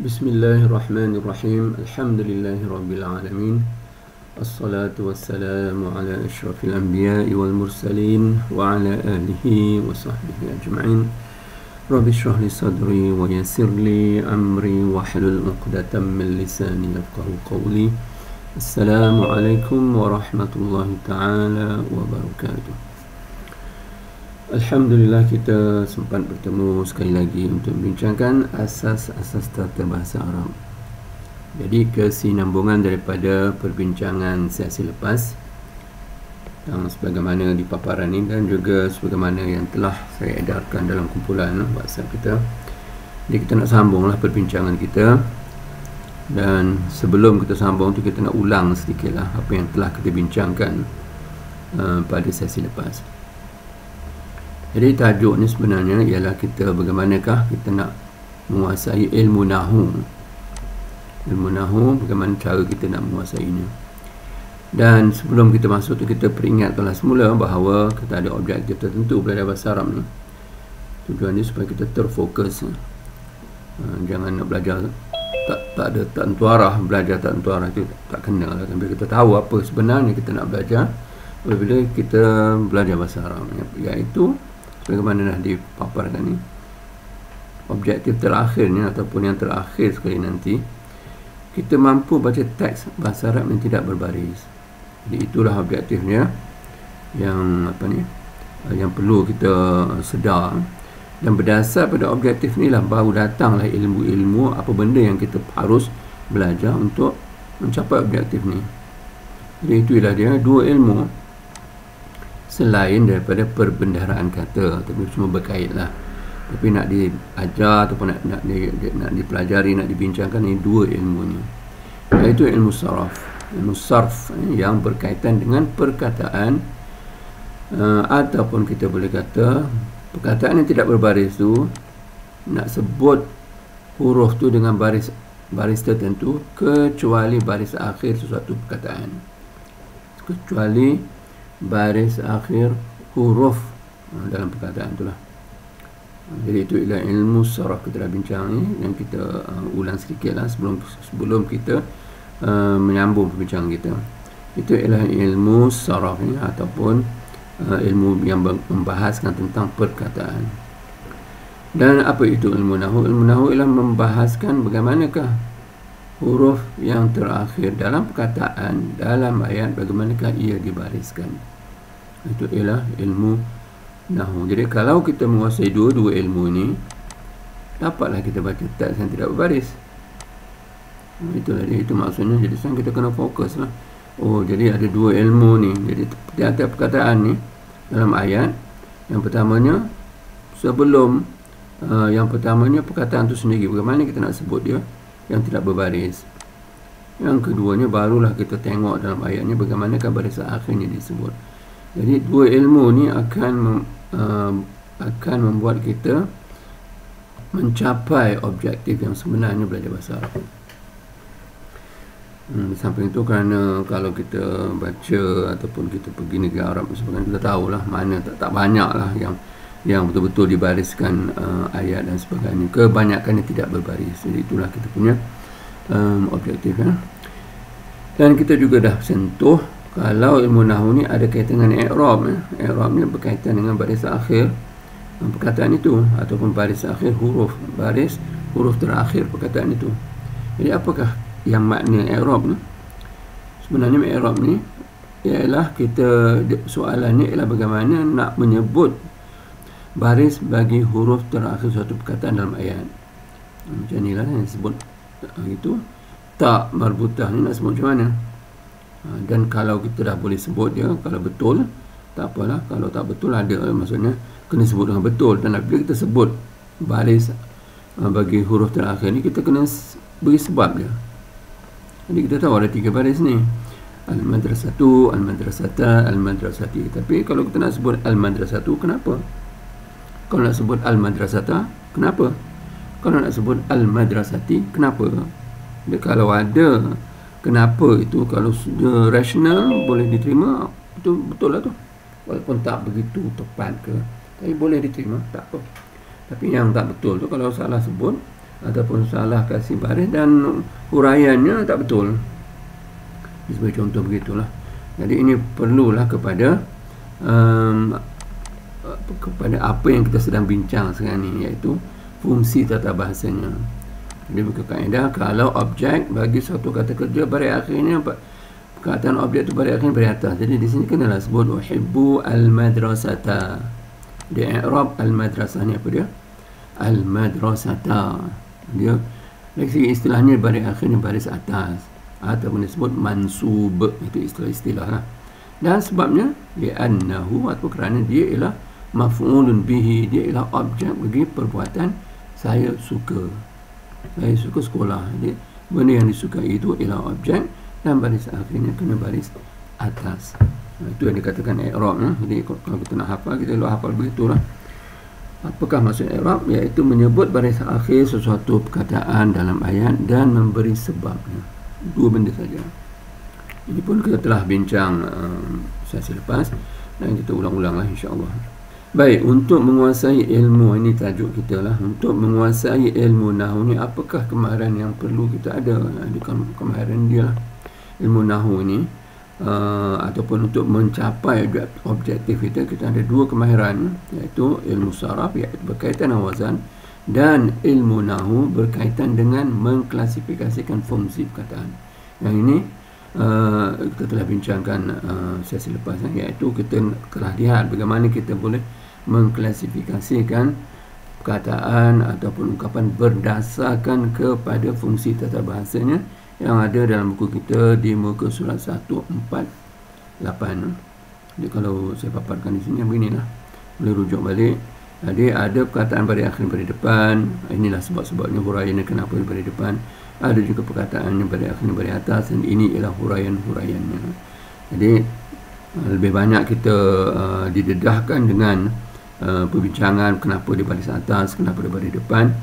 Bismillahirrahmanirrahim. Alhamdulillahirabbil alamin. Assalatu wassalamu ala asyrafil anbiya'i wal mursalin wa ala alihi wa sahbihi ajma'in. Rabbi shrah li sadri wa yassir li amri wa hlul 'uqdatam min lisani yafqahu qawli. Assalamualaikum warahmatullahi taala wabarakatuh. Alhamdulillah, kita sempat bertemu sekali lagi untuk membincangkan asas-asas tata bahasa Arab. Jadi kesinambungan daripada perbincangan sesi lepas yang sebagaimana di paparan ini dan juga sebagaimana yang telah saya edarkan dalam kumpulan WhatsApp kita. Jadi kita nak sambunglah perbincangan kita, dan sebelum kita sambung tu kita nak ulang sedikitlah apa yang telah kita bincangkan pada sesi lepas. Jadi tajuknya sebenarnya ialah kita bagaimanakah kita nak menguasai ilmu nahu. Ilmu nahu, bagaimana cara kita nak menguasainya. Dan sebelum kita masuk tu, kita peringatkanlah semula bahawa kita ada objektif tertentu belajar bahasa Arab ni. Tujuannya supaya kita terfokus. Jangan nak belajar tak ada tentu arah. Belajar tak tentu arah itu tak kena lah. Sampai kita tahu apa sebenarnya kita nak belajar apabila kita belajar bahasa Arab, iaitu bagaimana dah dipaparkan ni, objektif terakhirnya ataupun yang terakhir sekali nanti, kita mampu baca teks bahasa Arab yang tidak berbaris. Jadi itulah objektifnya yang yang perlu kita sedar. Dan berdasar pada objektif ni lah baru datanglah ilmu-ilmu apa benda yang kita harus belajar untuk mencapai objektif ni. Jadi itulah dia dua ilmu selain daripada perbendaharaan kata, tapi semua berkait lah. Tapi nak diajar ataupun nak dipelajari, nak dibincangkan, ini dua ilmu ni, iaitu ilmu saraf, ilmu sarf yang berkaitan dengan perkataan, ataupun kita boleh kata perkataan yang tidak berbaris tu, nak sebut huruf tu dengan baris tertentu, kecuali baris akhir sesuatu perkataan, kecuali baris akhir huruf dalam perkataan itulah. Jadi itu ialah ilmu saraf kita dah bincang ni, yang kita ulang sedikit lah sebelum kita menyambung perbincangan kita. Itu ialah ilmu saraf ni, ataupun ilmu yang membahaskan tentang perkataan. Dan apa itu ilmu nahu? Ilmu nahu ialah membahaskan bagaimanakah huruf yang terakhir dalam perkataan, dalam ayat, bagaimanakah ia dibariskan. Itu ialah ilmu nahu. Jadi kalau kita menguasai dua-dua ilmu ini, dapatlah kita baca teks yang tidak berbaris. Itulah dia, itu maksudnya. Jadi sekarang kita kena fokus lah. Oh, jadi ada dua ilmu ni. Jadi tiap-tiap perkataan ni dalam ayat, yang pertamanya sebelum yang pertamanya perkataan tu sendiri, bagaimana kita nak sebut dia yang tidak berbaris. Yang keduanya barulah kita tengok dalam ayatnya bagaimanakah baris akhirnya disebut. Jadi dua ilmu ni akan membuat kita mencapai objektif yang sebenarnya belajar bahasa Arab. Samping itu, kerana kalau kita baca ataupun kita pergi negeri Arab sebenarnya, kita tahulah mana tak banyak lah yang betul-betul dibariskan ayat dan sebagainya. Kebanyakannya tidak berbaris. Jadi itulah kita punya objektif ya. Dan kita juga dah sentuh kalau ilmu nahu ni ada kaitan dengan i'rab. I'rab ni berkaitan dengan baris akhir perkataan itu, ataupun baris akhir baris huruf terakhir perkataan itu. Jadi apakah yang makna i'rab ni? Sebenarnya i'rab ni ialah soalannya ialah bagaimana nak menyebut baris bagi huruf terakhir suatu perkataan dalam ayat. Macam inilah yang disebut itu. Tak marbutah ni nak sebut macam mana? Dan kalau kita dah boleh sebut dia, kalau betul, tak apalah. Kalau tak betul, ada maksudnya kena sebut dengan betul. Dan apabila kita sebut baris bagi huruf terakhir ni, kita kena beri sebab dia. Jadi kita tahu ada 3 baris ni, al-madrasatu, al-madrasata, al-madrasati. Tapi kalau kita nak sebut al-madrasatu, kenapa? Kalau nak sebut al-madrasata, kenapa? Kalau nak sebut al-madrasati, kenapa? Jadi kalau ada kenapa itu, kalau sudah rasional boleh diterima, itu betul lah tu. Walaupun tak begitu tepat ke, tapi boleh diterima, tak apa. Tapi yang tak betul tu kalau salah sebut ataupun salah kasih baris dan huraiannya tak betul. Sebagai contoh begitulah. Jadi ini perlulah kepada apa yang kita sedang bincang sekarang ni, iaitu fungsi tata bahasanya. Jadi berkaedah kalau objek bagi suatu kata kerja baris akhirnya, perkataan objek itu baris akhirnya beri atas. Jadi di sini kenalah sebut uhibbu al-madrasata. Di i'rab al-madrasah ni apa dia? Al-madrasata. Dia dari segi istilahnya baris akhirnya baris atas, ataupun disebut mansub, itu istilah-istilah lah. Dan sebabnya li'annahu, atau kerana dia ialah maf'ulun bihi, dia ialah objek bagi perbuatan saya suka. Saya suka sekolah. Jadi benda yang disukai itu ialah objek dan baris akhirnya kena baris atas. Itu yang dikatakan i'rab. Jadi kalau kita nak hafal, kita perlu hafal begitulah. Apakah maksud i'rab? Iaitu menyebut baris akhir sesuatu perkataan dalam ayat dan memberi sebabnya. Dua benda saja. Ini pun kita telah bincang sesi lepas dan kita ulang-ulanglah insya-Allah. Baik, untuk menguasai ilmu, ini tajuk kita lah. Untuk menguasai ilmu nahwu ni, apakah kemahiran yang perlu kita ada? Kemahiran dia lah, ilmu nahwu ini. Ataupun untuk mencapai objektif kita ada dua kemahiran, iaitu ilmu saraf, iaitu berkaitan dengan wazan, dan ilmu nahwu berkaitan dengan mengklasifikasikan fungsi perkataan. Yang ini kita telah bincangkan sesi lepas, iaitu kita telah lihat bagaimana kita boleh mengklasifikasikan perkataan ataupun ungkapan berdasarkan kepada fungsi tata bahasanya yang ada dalam buku kita di muka surat 148. Jadi kalau saya paparkan di sini beginilah, boleh rujuk balik. Jadi ada perkataan baris akhir baris depan, inilah sebab-sebabnya huraiannya kenapa baris depan. Ada juga perkataan yang baris akhir baris atas, dan ini ialah huraian-huraiannya. Jadi lebih banyak kita didedahkan dengan perbincangan kenapa di baris atas, kenapa di baris depan,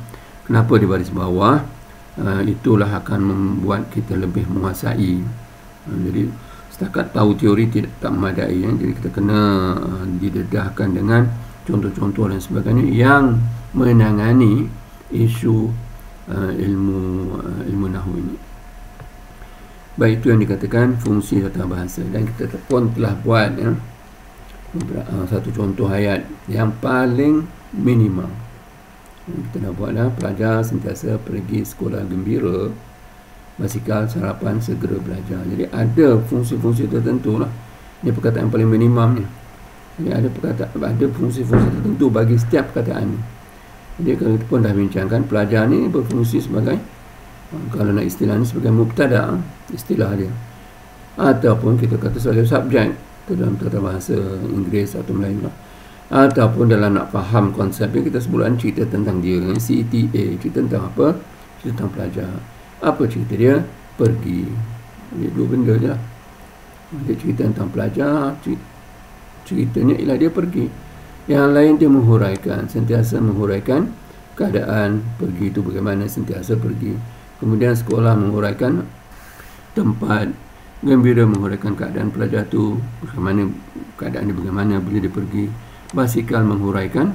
kenapa di baris bawah. Itulah akan membuat kita lebih menguasai. Jadi setakat tahu teori tak memadai, jadi kita kena didedahkan dengan contoh-contoh dan sebagainya yang menangani isu ilmu nahwu ini. Baik, itu yang dikatakan fungsi tata bahasa, dan kita pun telah buat satu contoh ayat yang paling minimal. Kita dah buatlah, pelajar sentiasa pergi sekolah gembira, basikal sarapan segera belajar. Jadi ada fungsi-fungsi tertentu lah. Ini perkataan yang paling minimum ni. Jadi ada fungsi-fungsi tertentu bagi setiap perkataan ni. Jadi kalau kita pun dah bincangkan, pelajar ni berfungsi sebagai, kalau nak istilah ni, sebagai mubtada, istilah dia, ataupun kita kata sebagai subjek dalam tata bahasa Inggeris atau Melayu lah. Ataupun dalam nak faham konsepnya, kita sebutkan cerita tentang dia, CETA, cerita tentang apa? Cerita tentang pelajar. Apa cerita dia? Pergi. Jadi dua benda je lah. Dia cerita tentang pelajar, ceritanya ialah dia pergi. Yang lain dia menghuraikan, sentiasa menghuraikan keadaan pergi itu bagaimana, sentiasa pergi. Kemudian sekolah menghuraikan tempat, gembira menghuraikan keadaan pelajar tu, bagaimana keadaan dia, bagaimana bila dia pergi. Basikal menghuraikan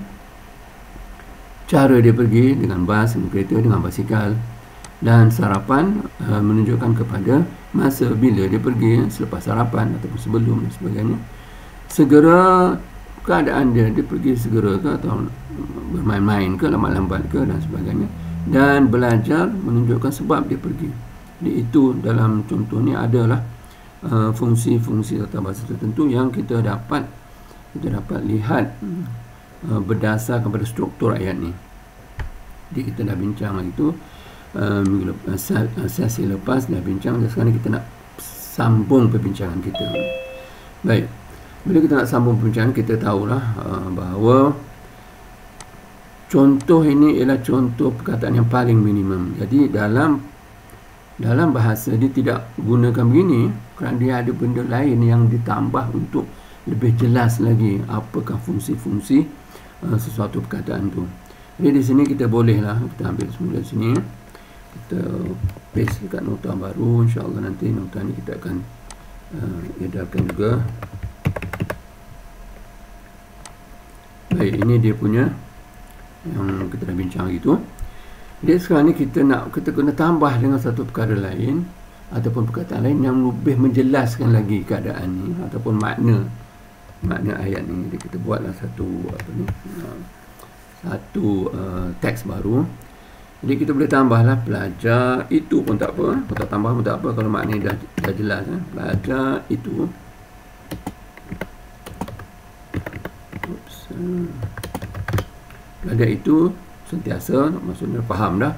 cara dia pergi dengan bas, dengan kereta, dengan basikal. Dan sarapan menunjukkan kepada masa bila dia pergi, selepas sarapan ataupun sebelum dan sebagainya. Segera keadaan dia pergi segera ke atau bermain-main ke, lambat-lambat ke dan sebagainya. Dan belajar menunjukkan sebab dia pergi. Jadi itu dalam contoh ni adalah fungsi-fungsi tata bahasa tertentu yang kita dapat lihat berdasarkan kepada struktur ayat ni. Jadi kita dah bincang itu sesi lepas dah bincang, dan sekarang kita nak sambung perbincangan kita. Baik, bila kita nak sambung perbincangan, kita tahulah bahawa contoh ini ialah contoh perkataan yang paling minimum. Jadi dalam bahasa dia tidak gunakan begini kerana dia ada benda lain yang ditambah untuk lebih jelas lagi apakah fungsi-fungsi sesuatu perkataan tu. Jadi di sini kita bolehlah kita ambil semula sini, kita paste dekat nota baru. InsyaAllah nanti nota ni kita akan edarkan juga. Baik, ini dia punya yang kita dah bincang gitu. Jadi sekarang ni kita kena tambah dengan satu perkara lain ataupun perkataan lain yang lebih menjelaskan lagi keadaan ni ataupun makna ayat ni. Jadi kita buatlah satu teks baru. Jadi kita boleh tambahlah pelajar itu pun tak apa, kita tambah pun tak apa kalau maknanya dah jelas. Pelajar itu pelajar itu sentiasa, maksudnya faham dah.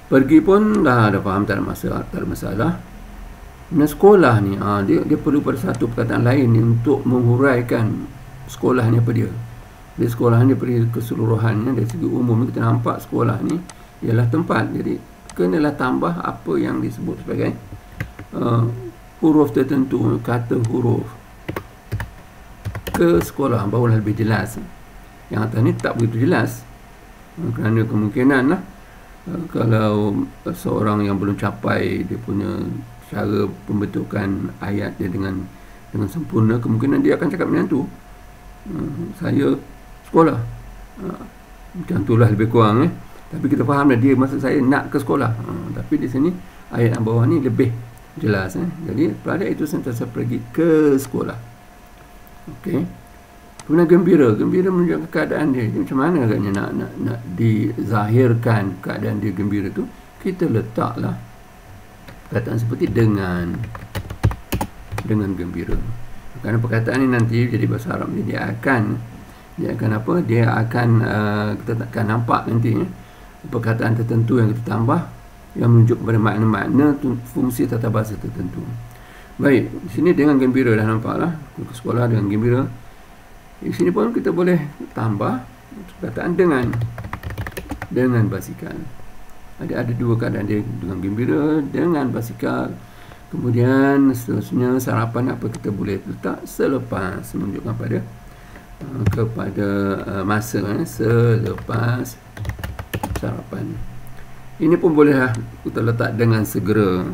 Pergi pun dah ada faham, tak ada masalah. Dan sekolah ni dia perlu pada satu perkataan lain ni untuk menghuraikan sekolah ni apa dia. Di sekolah ni pada keseluruhannya dari segi umum kita nampak sekolah ni ialah tempat. Jadi kenalah tambah apa yang disebut sebagai huruf tertentu, kata huruf ke sekolah, barulah lebih jelas. Yang atas ni tak begitu jelas kerana kemungkinan lah kalau seorang yang belum capai dia punya cara pembentukan ayat dia dengan sempurna, kemungkinan dia akan cakap macam tu, saya sekolah, macam itulah lebih kurang. Tapi kita faham lah dia maksud saya nak ke sekolah. Tapi di sini ayat yang bawah ni lebih jelas. Jadi pelajar itu sentiasa pergi ke sekolah. Okey. Kemudian gembira menunjukkan keadaan dia. Jadi, macam mana agaknya nak dizahirkan keadaan dia gembira tu? Kita letaklah perkataan seperti dengan gembira. Kerana perkataan ini nanti jadi bahasa Arab ni dia akan apa? Dia akan kita akan nampak nanti perkataan tertentu yang kita tambah yang menunjuk kepada makna-makna fungsi tata bahasa tertentu. Baik, di sini dengan gembira dah nampaklah ke sekolah dengan gembira. Di sini pun kita boleh tambah perkataan dengan basikal. Ada dua keadaan dia, dengan gembira, dengan basikal. Kemudian seterusnya sarapan apa kita boleh letak selepas, menunjukkan kepada masa selepas sarapan. Ini pun boleh kita letak dengan segera.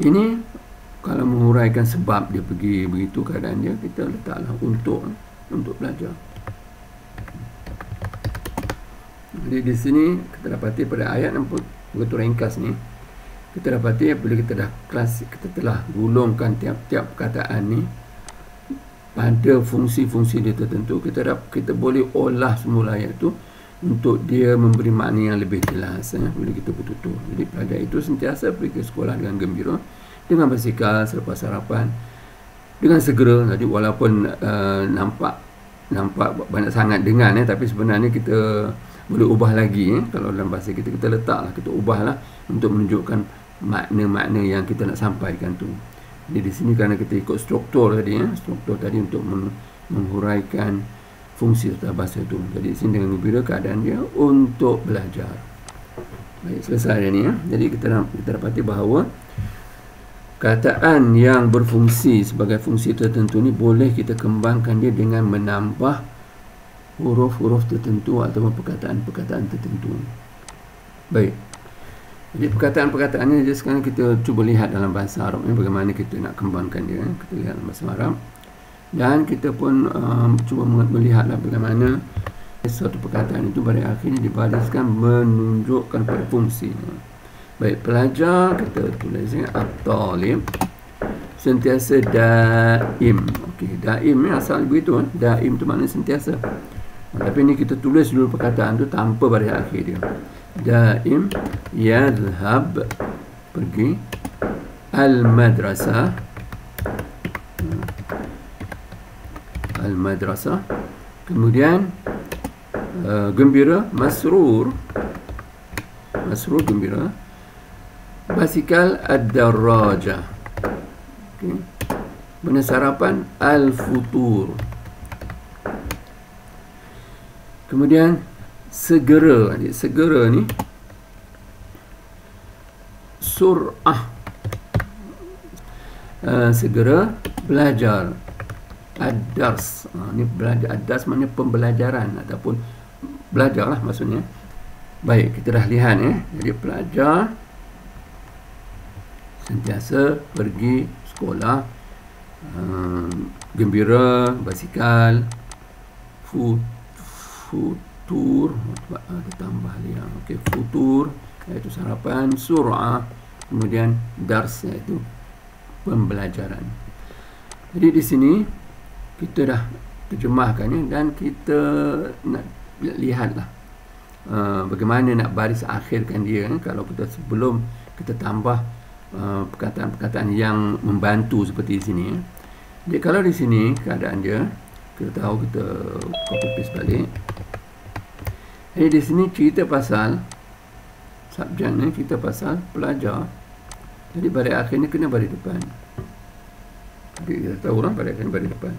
Ini kalau menguraikan sebab dia pergi begitu keadaan dia, kita letaklah untuk belajar. Jadi di sini kita dapati pada ayat yang begitu ringkas ni, kita dapati bila kita telah gulungkan tiap-tiap perkataan ni pada fungsi-fungsi dia tertentu, kita boleh olah semula ayat tu untuk dia memberi makna yang lebih jelas bila kita bertutur. Jadi pelajar itu sentiasa pergi ke sekolah dengan gembira, dengan basikal selepas sarapan, dengan segera. Jadi walaupun nampak banyak sangat dengan tapi sebenarnya kita boleh ubah lagi. Kalau dalam bahasa kita letaklah, kita ubahlah untuk menunjukkan makna-makna yang kita nak sampaikan tu. Jadi di sini kerana kita ikut struktur tadi untuk menghuraikan fungsi tata bahasa itu. Jadi di sini dengan gembira keadaan dia untuk belajar. Baik, selesai dah ni. Jadi kita dapati bahawa kataan yang berfungsi sebagai fungsi tertentu ni boleh kita kembangkan dia dengan menambah huruf-huruf tertentu atau perkataan-perkataan tertentu. Baik. Jadi perkataan-perkataan ni sekarang kita cuba lihat dalam bahasa Arab ni bagaimana kita nak kembangkan dia. Kita lihat dalam bahasa Arab. Dan kita pun cuba melihatlah bagaimana suatu perkataan itu pada akhirnya dibariskan menunjukkan pada fungsinya. Baik, pelajar kita tulisnya at-talib sentiasa daim. Okey, daim ni asal begitu. Daim tu maknanya sentiasa. Tapi ni kita tulis dulu perkataan tu tanpa baris akhir dia. Daim yadhhab, pergi, al-madrasah, kemudian gembira, masrur gembira, basikal ad-darrajah. Okey. Benar sarapan al-futur. Kemudian segera. Segera ni sur'ah. Segera belajar. Ad-dars. Ni belajar. Ad-dars maknanya pembelajaran ataupun belajarlah maksudnya. Baik, kita dah lihat Jadi pelajar sentiasa pergi sekolah, gembira, basikal, futur, ada tambah dia. Okey, futur iaitu sarapan, sur'ah, kemudian dars iaitu pembelajaran. Jadi di sini kita dah terjemahkannya dan kita nak lihatlah bagaimana nak baris akhirkan dia kalau kita sebelum kita tambah perkataan-perkataan yang membantu seperti di sini. Jadi kalau di sini keadaan dia, kita tahu, kita copy paste balik. Jadi di sini cerita pasal subjek ni, cerita pasal pelajar. Jadi baris akhirnya kena baris depan. Jadi kita tahu orang baris akhirnya baris depan.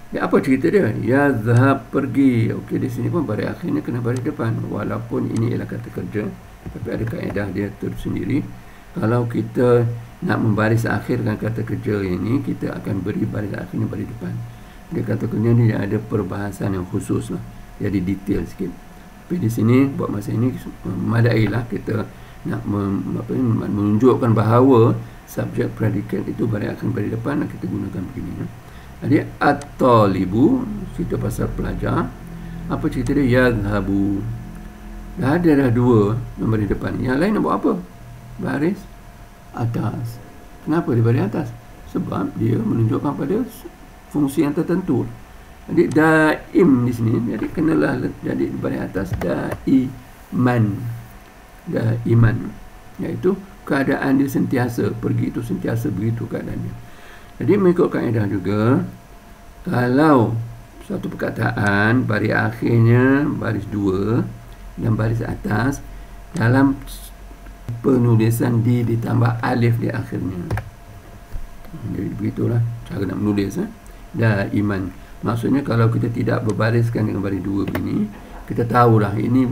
Ya, apa cerita dia? Ya zahab, pergi. Okey, di sini pun baris akhirnya kena baris depan. Walaupun ini ialah kata kerja, tapi ada kaedah dia tersendiri. Kalau kita nak membaris akhirkan kata kerja ini, kita akan beri baris akhirnya baris depan. Dia kata kerja ni ada perbahasan yang khusus lah. Jadi detail sikit. Tapi di sini buat masa ini memadai lah kita nak menunjukkan bahawa subjek predikat itu baris akhir baris depan, kita gunakan begini ya. Jadi at-talibu, cerita pasal pelajar. Apa cerita dia? Yadhabu. Dah ada dua yang baris depan. Yang lain nak buat apa? Baris atas. Kenapa dia baris atas? Sebab dia menunjukkan pada fungsi yang tertentu. Jadi daim di sini, jadi kenalah jadi baris atas daiman. Daiman, iaitu keadaan dia sentiasa, pergi itu sentiasa begitu keadaannya. Jadi mengikut kaedah juga, kalau satu perkataan baris akhirnya baris 2 dan baris atas, dalam penulisan ditambah alif di akhirnya. Jadi begitulah cara nak menulis daiman. Maksudnya kalau kita tidak berbariskan dengan baris 2 begini, kita tahulah ini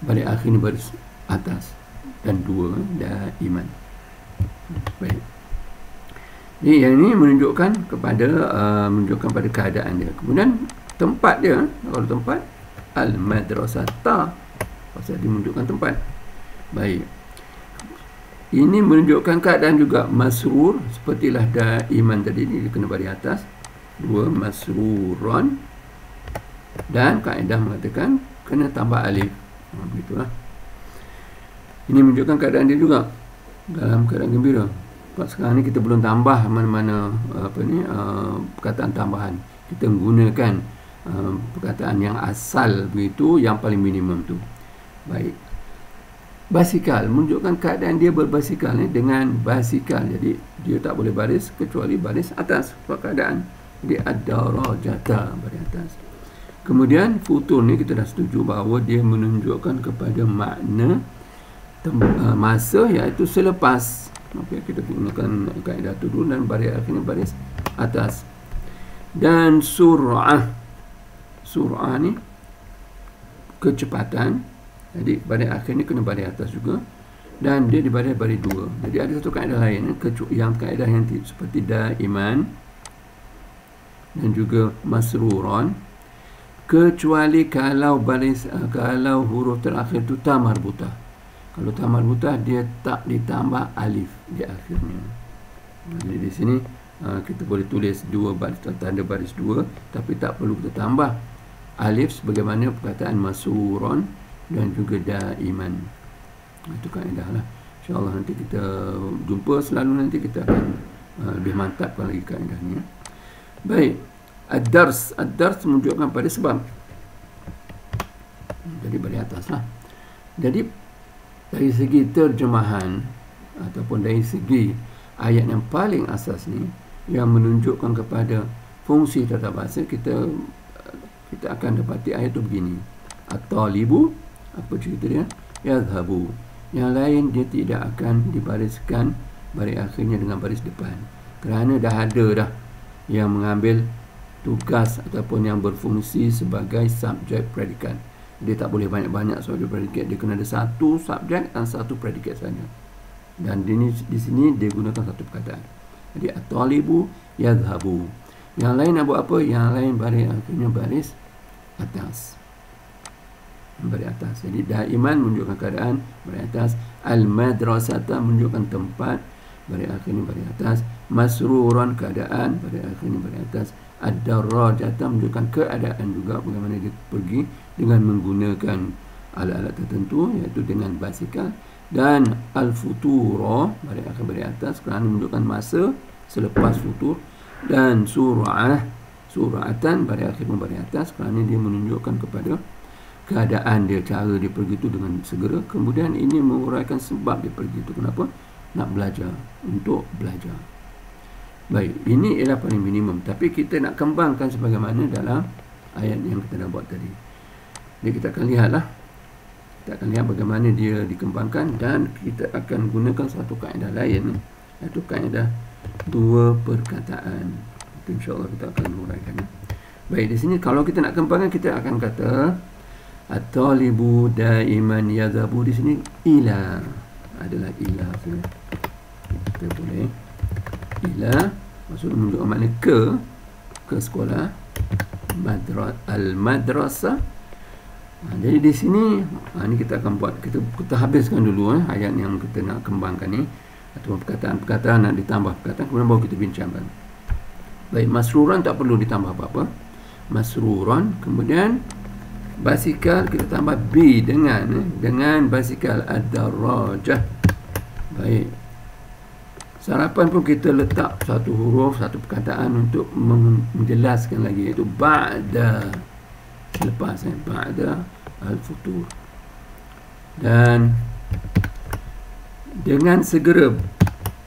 baris akhir ni baris atas dan 2 daiman. Baik. Jadi yang ini menunjukkan pada keadaan dia. Kemudian tempat dia, kalau tempat al-madrasata, pasal dia menunjukkan tempat. Baik. Ini menunjukkan keadaan juga masrur, sepertilah daiman tadi ni dia kena baris atas. 2 masruron, dan kaedah mengatakan kena tambah alif. Begitulah. Ini menunjukkan keadaan dia juga dalam keadaan gembira. Sekarang ni kita belum tambah mana-mana perkataan tambahan. Kita menggunakan perkataan yang asal begitu, yang paling minimum tu. Baik. Basikal menunjukkan keadaan dia berbasikal ni dengan basikal. Jadi dia tak boleh baris kecuali baris atas keadaan. Jadi ad-darajata baris atas. Kemudian futur ni kita dah setuju bahawa dia menunjukkan kepada makna masa, iaitu selepas. Okey, kita gunakan kaedah tu dulu dan baris akhirnya baris atas. Dan sur'ah. Sur'ah ni kecepatan. Jadi baris akhirnya kena baris atas juga. Dan dia dibaris baris 2. Jadi ada satu kaedah lain yang kaedah yang seperti daiman dan juga masruron, kecuali kalau kalau huruf terakhir tu ta marbutah. Kalau ta marbutah dia tak ditambah alif di akhirnya. Jadi di sini kita boleh tulis 2 baris, tanda baris 2, tapi tak perlu kita tambah alif sebagaimana perkataan masruron dan juga daiman. Itu kaedah lah. InsyaAllah nanti kita jumpa, selalu nanti kita akan lebih mantapkan lagi kaedah ni. Baik. Ad-dars. Ad-dars menunjukkan pada sebab. Jadi baris atas lah. Jadi dari segi terjemahan ataupun dari segi ayat yang paling asas ni, yang menunjukkan kepada fungsi tata bahasa, kita akan dapati ayat tu begini. At-talibu, apa cerita dia? Yadhabu. Yang lain dia tidak akan dibariskan baris akhirnya dengan baris depan, kerana dah ada dah yang mengambil tugas ataupun yang berfungsi sebagai subjek predikat. Dia tak boleh banyak-banyak subjek predikat, dia kena ada satu subjek dan satu predikat saja. Dan di sini dia gunakan satu perkataan. Jadi at-talibu yadhabu. Yang lain nak buat apa? Yang lain baris akhirnya baris atas. Baris atas. Jadi daiman menunjukkan keadaan, baris atas. Al-madrasata menunjukkan tempat, baris akhirnya baris atas. Masruran keadaan, baris akhirnya baris atas. Ad-darrajata menunjukkan keadaan juga, bagaimana dia pergi dengan menggunakan alat-alat tertentu, iaitu dengan basikal. Dan al-futura, baris akhir baris atas, kerana menunjukkan masa selepas futur. Dan suratan, baris akhir pun baris atas, kerana dia menunjukkan kepada keadaan dia, cara dia pergi itu dengan segera. Kemudian ini menguraikan sebab dia pergi itu. Kenapa? Nak belajar, untuk belajar. Baik, ini ialah paling minimum. Tapi kita nak kembangkan sebagaimana dalam ayat yang kita dah buat tadi. Jadi kita akan lihatlah. Kita akan lihat bagaimana dia dikembangkan, dan kita akan gunakan satu kaedah lain, iaitu kaedah dua perkataan. Itu insya-Allah kita akan uraikannya. Baik, di sini kalau kita nak kembangkan, kita akan kata at-talibu daiman yadhabu. Di sini ila adalah ila. Kita boleh ila maksud menunjukkan makna ke sekolah, al-madrasah. Jadi di sini ini kita akan buat, kita habiskan dulu ayat yang kita nak kembangkan ni, atau perkataan-perkataan nak ditambah perkataan, kemudian baru kita bincangkan. Baik, masruran tak perlu ditambah apa-apa. Masruran, kemudian basikal kita tambah bi dengan basikal ad-darajah. Baik, sarapan pun kita letak satu huruf, satu perkataan untuk menjelaskan lagi, iaitu ba'da, selepas ba'da al-futur. Dan dengan segera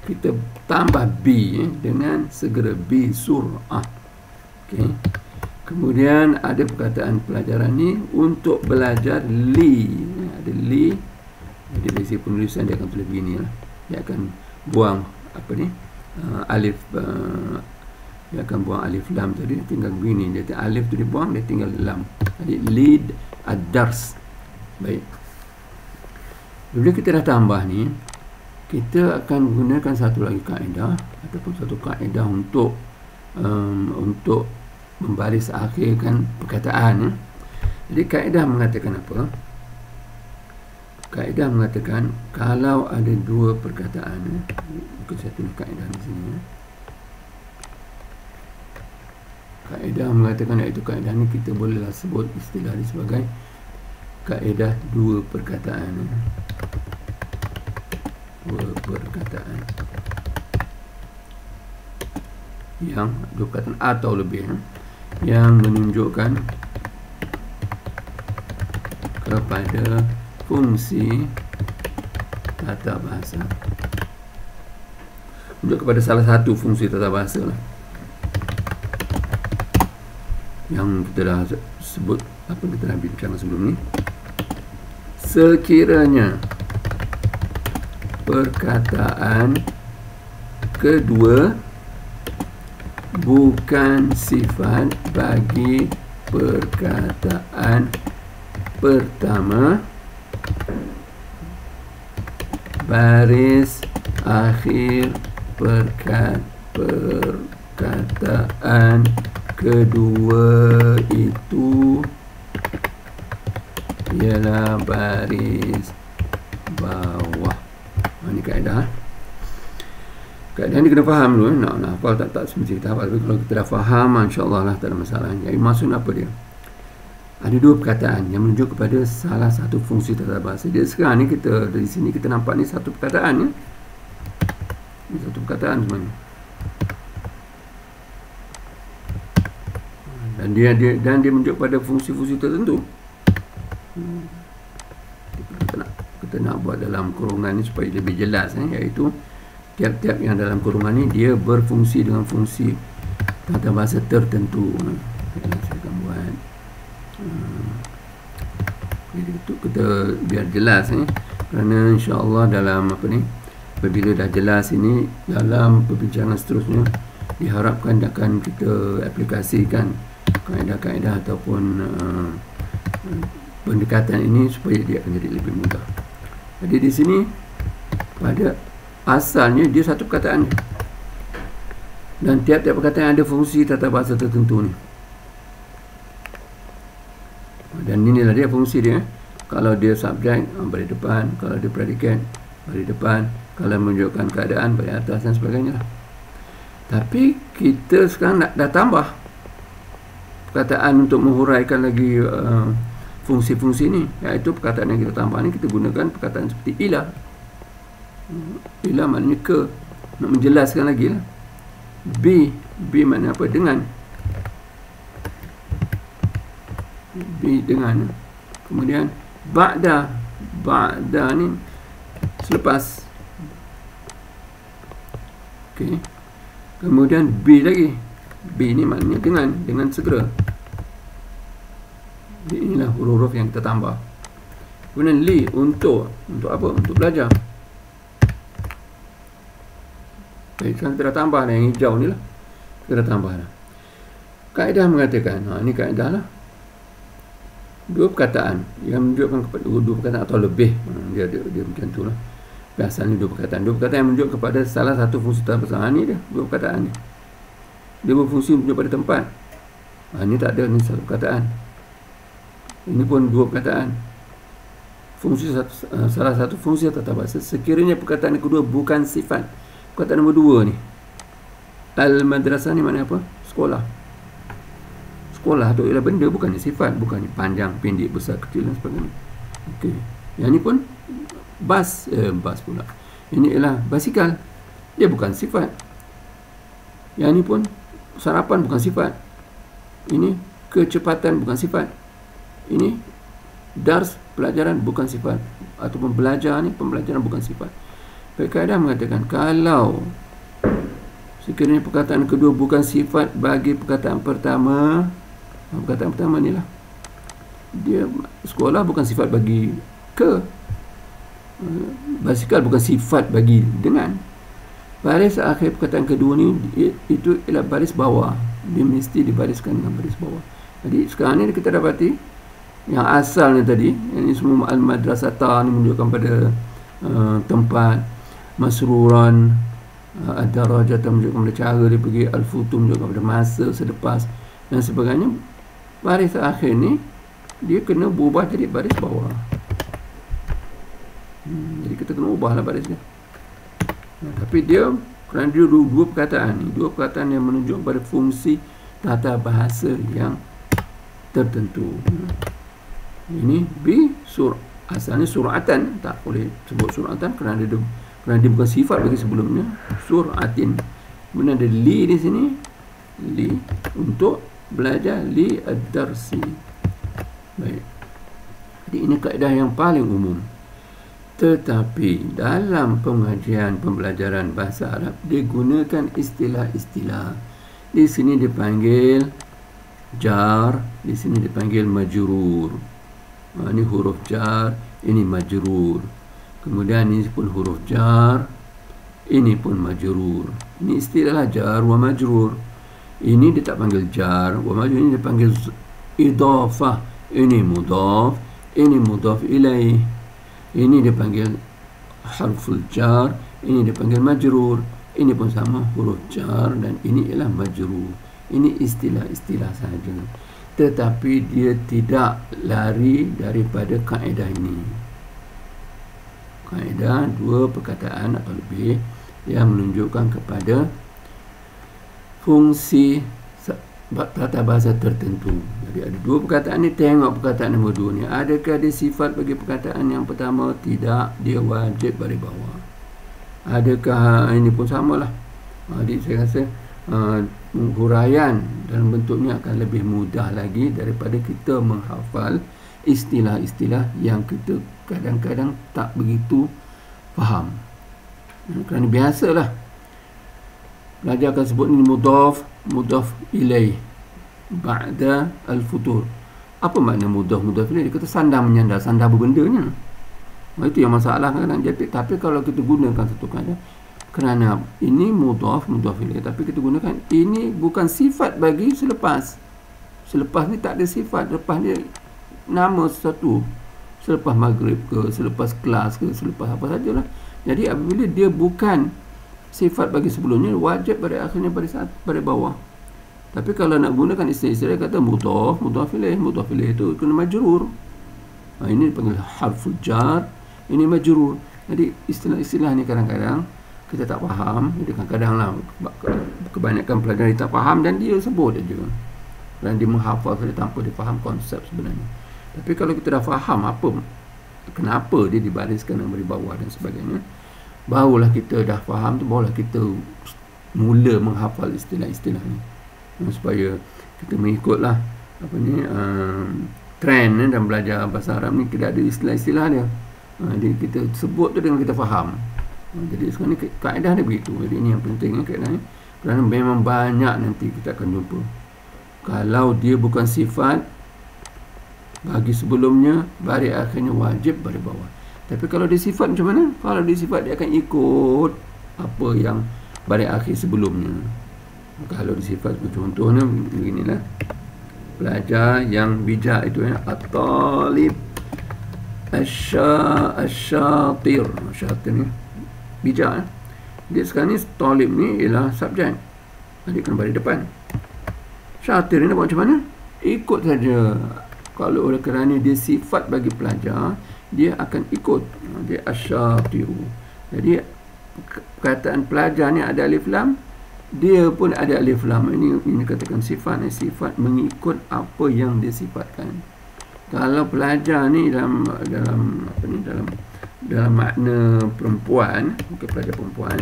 kita tambah bi, dengan segera, bi sur'ah. Okey. Kemudian ada perkataan pelajaran ni untuk belajar li. Ada li. Jadi dari segi penulisan dia akan tulis begini lah. Dia akan buang apa ni? Alif, dia akan buang alif lam tadi, tinggal begini. Dia alif tu dibuang, dia tinggal lam. Jadi lead ad-dars. Baik. Bila kita dah tambah ni, kita akan gunakan satu lagi kaedah, ataupun satu kaedah untuk membaris akhirkan perkataan. Jadi kaedah mengatakan apa? Kaedah mengatakan kalau ada dua perkataan, mungkin saya tulis kaedah di sini. Kaedah mengatakan, iaitu kaedah ni kita bolehlah sebut istilah ini sebagai kaedah dua perkataan. Dua perkataan yang dua perkataan atau lebih, yang menunjukkan kepada fungsi tata bahasa, menunjuk kepada salah satu fungsi tata bahasa lah, yang kita dah sebut, apa kita dah bincang sebelum ni. Sekiranya perkataan kedua bukan sifat bagi perkataan pertama, baris akhir perkataan kedua itu ialah baris bawah. Ini kaedah. Kaedah ni kena faham dulu. Nak hafal tak semesti kita hafal. Tapi kalau kita dah faham, insya-Allah lah tak ada masalah. Jadi maksud apa dia? Ada dua perkataan yang menunjuk kepada salah satu fungsi tata bahasa. Jadi sekarang ni kita dari sini kita nampak ni satu perkataan ya. Ini satu perkataan sebenarnya. Dan dia menunjuk pada fungsi-fungsi tertentu. Kita nak buat dalam kurungan ni supaya lebih jelas, iaitu tiap-tiap yang dalam kurungan ni dia berfungsi dengan fungsi tata bahasa tertentu. Saya akan buat itu kita biar jelas kerana insya-Allah dalam apa ni, apabila dah jelas ini dalam perbincangan seterusnya, diharapkan akan kita aplikasikan kaedah-kaedah ataupun pendekatan ini supaya dia akan jadi lebih mudah. Jadi di sini pada asalnya dia satu perkataan dan tiap-tiap perkataan ada fungsi tata bahasa tertentu ni. Dan inilah dia fungsi dia. Kalau dia subjek, balik depan. Kalau dia predikat, balik depan. Kalau menunjukkan keadaan, balik atas dan sebagainya. Tapi kita sekarang dah tambah. perkataan untuk menghuraikan lagi fungsi-fungsi ni, iaitu perkataan yang kita tambah ni kita gunakan perkataan seperti ila. Ila maknanya ke, nak menjelaskan lagi lah. B makna apa? Dengan. B dengan. Kemudian ba'da ni selepas. Okey. Kemudian B lagi. B ni maknanya dengan segera. Inilah huruf-huruf yang kita tambah. Kemudian li, untuk apa? Untuk belajar. Baik, sekarang kita dah tambah dah yang hijau ni lah. Kita dah tambah dah. Kaedah mengatakan, ini kaedah lah. Dua perkataan yang menunjukkan kepada dua perkataan atau lebih. Dia macam tu lah. Biasanya dua perkataan yang menunjuk kepada salah satu fungsi terbesar. Ni dia, dua perkataan ni. Dia berfungsi menunjuk pada tempat. Ini tak ada, ni satu perkataan. Ini pun dua perkataan. Salah satu fungsi tata bahasa. Sekiranya perkataan yang kedua bukan sifat. Perkataan nombor 2 ni, al-madrasah ni mana apa? Sekolah. Sekolah tu ialah benda, bukannya sifat, bukannya panjang, pendek, besar, kecil dan sebagainya. Okey. Yang ni pun bas pula. Ini ialah basikal. Dia bukan sifat. Yang ni pun sarapan bukan sifat. Ini kecepatan bukan sifat. Ini dars, pelajaran bukan sifat. Ataupun belajar ni, pembelajaran bukan sifat. Kaedah mengatakan kalau sekiranya perkataan kedua bukan sifat bagi perkataan pertama ni lah. Dia sekolah bukan sifat bagi ke, basikal bukan sifat bagi dengan. Baris akhir perkataan kedua ni itu ialah baris bawah. Dia mesti dibariskan dengan baris bawah. Jadi sekarang ni kita dapati yang asalnya tadi, yang ini semua al-madrasata ni menunjukkan pada tempat. Masruran, ad-darajat menunjukkan pada cara dia pergi, al-futum menunjukkan pada masa selepas dan sebagainya. Baris akhir ni dia kena berubah jadi baris bawah. Jadi kita kena ubahlah barisnya. Tapi dia kerana dia dua perkataan ni, dua perkataan yang menunjukkan pada fungsi tata bahasa yang tertentu. Ini B asalnya suratan, tak boleh sebut suratan kerana dia bukan sifat bagi sebelumnya. Suratin. Kemudian ada li di sini. Li untuk belajar, li ad-darsi. Baik. Jadi ini kaedah yang paling umum. Tetapi dalam pengajian pembelajaran bahasa Arab digunakan istilah-istilah. Di sini dipanggil jar, di sini dipanggil majrur. Ini huruf jar, ini majrur. Kemudian ini pun huruf jar, ini pun majrur. Ini istilah jar wa majrur. Ini dia tak panggil jar wa majrur, ini dia panggil idafah. Ini mudaf, ini mudaf ilaih. Ini dia panggil harful jar, ini dia panggil majrur. Ini pun sama, huruf jar, dan ini ialah majrur. Ini istilah-istilah sahaja. Tetapi dia tidak lari daripada kaedah ini. Kaedah dua perkataan atau lebih yang menunjukkan kepada fungsi tata bahasa tertentu. Jadi ada dua perkataan ni, tengok perkataan nombor 2 ni. Adakah dia sifat bagi perkataan yang pertama? Tidak, dia wajib baris bawah. Adakah ini pun samalah. Jadi saya rasa huraian dalam bentuknya akan lebih mudah lagi daripada kita menghafal istilah-istilah yang kita kadang-kadang tak begitu faham. Kerana biasalah belajar akan sebut ni mudaf ilaih ba'da al-futur. Apa makna mudaf ilaih? Dia kata sandar menyandar, sandar berbendanya. Itu yang masalah kadang. Tapi kalau kita gunakan satu kata, kerana ini mudaf ilaih, tapi kita gunakan ini bukan sifat bagi selepas. Selepas ni tak ada sifat, lepas dia nama sesuatu, selepas maghrib ke, selepas kelas ke, selepas apa sajalah. Jadi apabila dia bukan sifat bagi sebelumnya, wajib pada akhirnya pada bawah. Tapi kalau nak gunakan istilah kata mudaf ilaih itu kena majrur. Ini dipanggil harful jar, ini majrur. Jadi istilah-istilah ni kadang-kadang kita tak faham. Jadi kadang-kadang lah kebanyakan pelajar tak faham dan dia sebut aja. kerana dia menghafal saja tanpa dia faham konsep sebenarnya. Tapi kalau kita dah faham kenapa dia dibariskan dan beri bawah dan sebagainya, barulah kita dah faham tu, barulah kita mula menghafal istilah-istilah ni, supaya kita mengikutlah trend dalam belajar bahasa Arab ni. Kita ada istilah-istilah dia, jadi kita sebut tu dengan kita faham. Jadi sekarang ni kaedah dia begitu. Jadi ini yang penting kaedah ni, kerana memang banyak nanti kita akan jumpa. Kalau dia bukan sifat, bagi sebelumnya, baris akhirnya wajib baris bawah. Tapi kalau dia sifat macam mana? Kalau dia sifat, dia akan ikut apa yang baris akhir sebelumnya. Kalau dia sifat, contohnya beginilah, pelajar yang bijak itu ya, at-talib asyatir. Asyatir ni bijak. Dia sekarang ni talib ni ialah subjek, dia kena baris depan. Syatir ni nak buat macam mana? Ikut saja. Kalau oleh kerana dia sifat bagi pelajar, dia akan ikut. Dia asyatiru. Jadi perkataan pelajar ni ada alif lam, dia pun ada alif lam. Ini katakan sifat. Sifat mengikut apa yang dia sifatkan. Kalau pelajar ni dalam makna perempuan, bukan pelajar perempuan.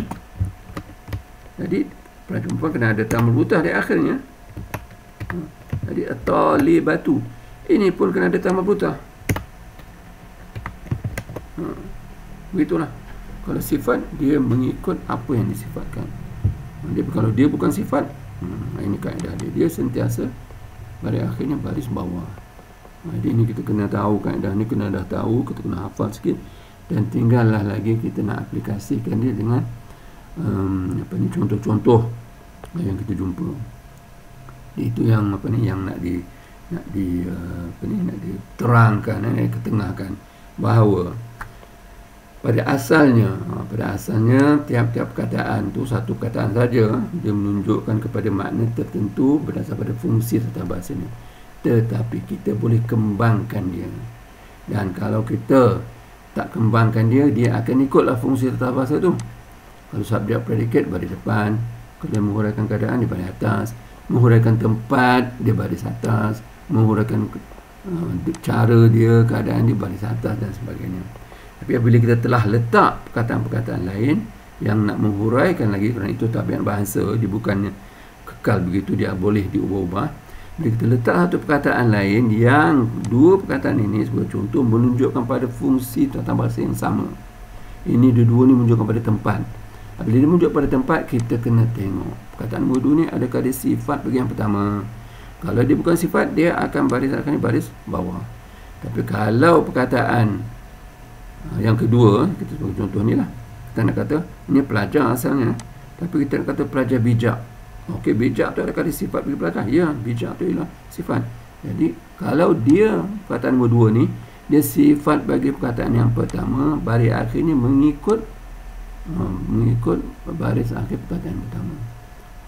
Jadi pelajar perempuan kena ada ta marbutah di akhirnya. Jadi at-talibatu, ini pun kena ada ta marbutah. Begitulah. Kalau sifat, dia mengikut apa yang disifatkan. Kalau dia bukan sifat, ini kaedah dia. Dia sentiasa baris akhirnya baris bawah. Jadi ini kita kena tahu kaedah ni, kena dah tahu, kita kena hafal sikit, dan tinggallah lagi kita nak aplikasikan dia dengan contoh-contoh yang kita jumpa. Itu yang yang nak diterangkan, ketengahkan, bahawa pada asalnya tiap-tiap perkataan tu satu perkataan saja, dia menunjukkan kepada makna tertentu berdasar pada fungsi tata bahasanya. Tetapi kita boleh kembangkan dia, dan kalau kita tak kembangkan dia, dia akan ikutlah fungsi tata bahasa tu. Kalau subjek predikat baris depan, kalau dia menghuraikan keadaan dia baris atas, menghuraikan tempat dia baris atas, menghuraikan cara dia, keadaan dia baris atas dan sebagainya. Tapi apabila kita telah letak perkataan-perkataan lain yang nak menghuraikan lagi, kerana itu tabiat bahasa, dia bukannya kekal begitu, dia boleh diubah-ubah. Bila kita letak satu perkataan lain, yang dua perkataan ini sebagai contoh menunjukkan pada fungsi tata bahasa yang sama. Ini dua-dua ni menunjukkan pada tempat. Bila dia menunjuk pada tempat, kita kena tengok perkataan nombor dua ni adakah dia sifat bagi yang pertama. Kalau dia bukan sifat, dia akan baris bawah. Tapi kalau perkataan yang kedua, kita sebagai contoh ni lah, kita nak kata ini pelajar asalnya, tapi kita nak kata pelajar bijak. Okey, bijak tu adakah dia sifat bagi pelajar? Ya, bijak tu ialah sifat. Jadi kalau dia perkataan nombor dua ni, dia sifat bagi perkataan yang pertama, baris akhirnya mengikut baris akhir perkataan pertama.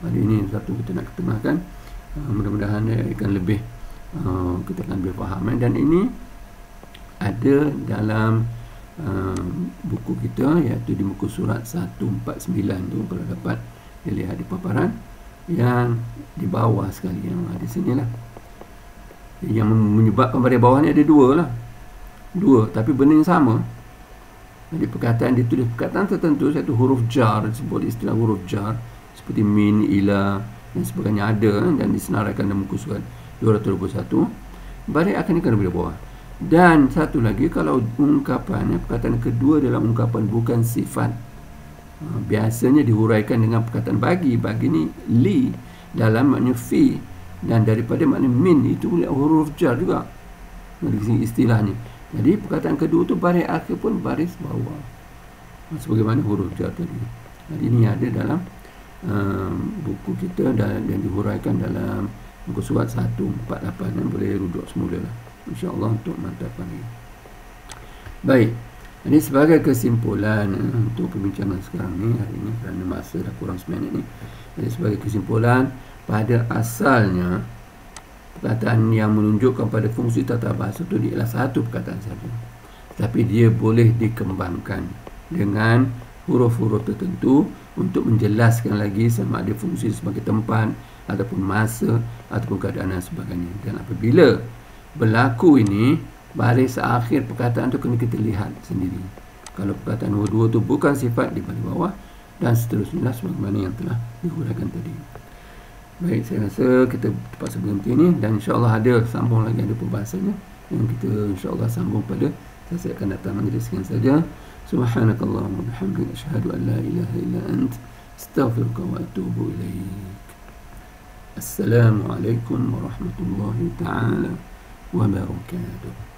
Jadi ini satu kita nak ketengahkan. Mudah-mudahan dia akan lebih kita akan lebih faham. Dan ini ada dalam buku kita, iaitu di muka surat 149 tu, kalau dapat dilihat di paparan yang di bawah sekali, yang di sinilah. Yang menyebabkan pada bawah ni ada dua, tapi benda yang sama. Jadi perkataan ditulis perkataan tertentu, satu huruf jar, disebut istilah huruf jar, seperti min, ila dan sebagainya ada, dan disenaraikan dalam muka surat 221, baris akan ikan di bawah. Dan satu lagi, kalau ungkapannya, perkataan kedua dalam ungkapan bukan sifat, biasanya dihuraikan dengan perkataan bagi ni li dalam makna fi, dan daripada makna min itu huruf jar juga di sini istilahnya. Jadi perkataan kedua tu baris akhir pun baris bawah, sebagaimana huruf jar tadi. Jadi ini ada dalam buku kita, dan dihuraikan dalam muka surat 148, yang boleh rujuk semula lah, insya-Allah, untuk mantapan ini. Baik, jadi sebagai kesimpulan untuk perbincangan sekarang ni, hari ini, kerana masa dah kurang 9 minit ni. Jadi sebagai kesimpulan, pada asalnya perkataan yang menunjukkan pada fungsi tata bahasa itu ialah satu perkataan saja, tapi dia boleh dikembangkan dengan huruf-huruf tertentu untuk menjelaskan lagi sama ada fungsi sebagai tempat ataupun masa ataupun keadaan dan sebagainya. Dan apabila berlaku ini, baris akhir perkataan tu kena kita lihat sendiri. Kalau perkataan nombor 2 tu bukan sifat, di baris bawah, dan seterusnya sebagaimana yang telah dihuraikan tadi. Baik, saya rasa kita terpaksa berhenti ni, dan insyaAllah ada sambung lagi, ada pembahasannya yang kita insyaAllah sambung pada sesi akan datang. Jadi sekian saja. Subhanakallahumma bihamdika asyhadu an la ilaha illa ant astaghfiruka wa atubu ilaik. Assalamualaikum warahmatullahi taala wabarakatuh.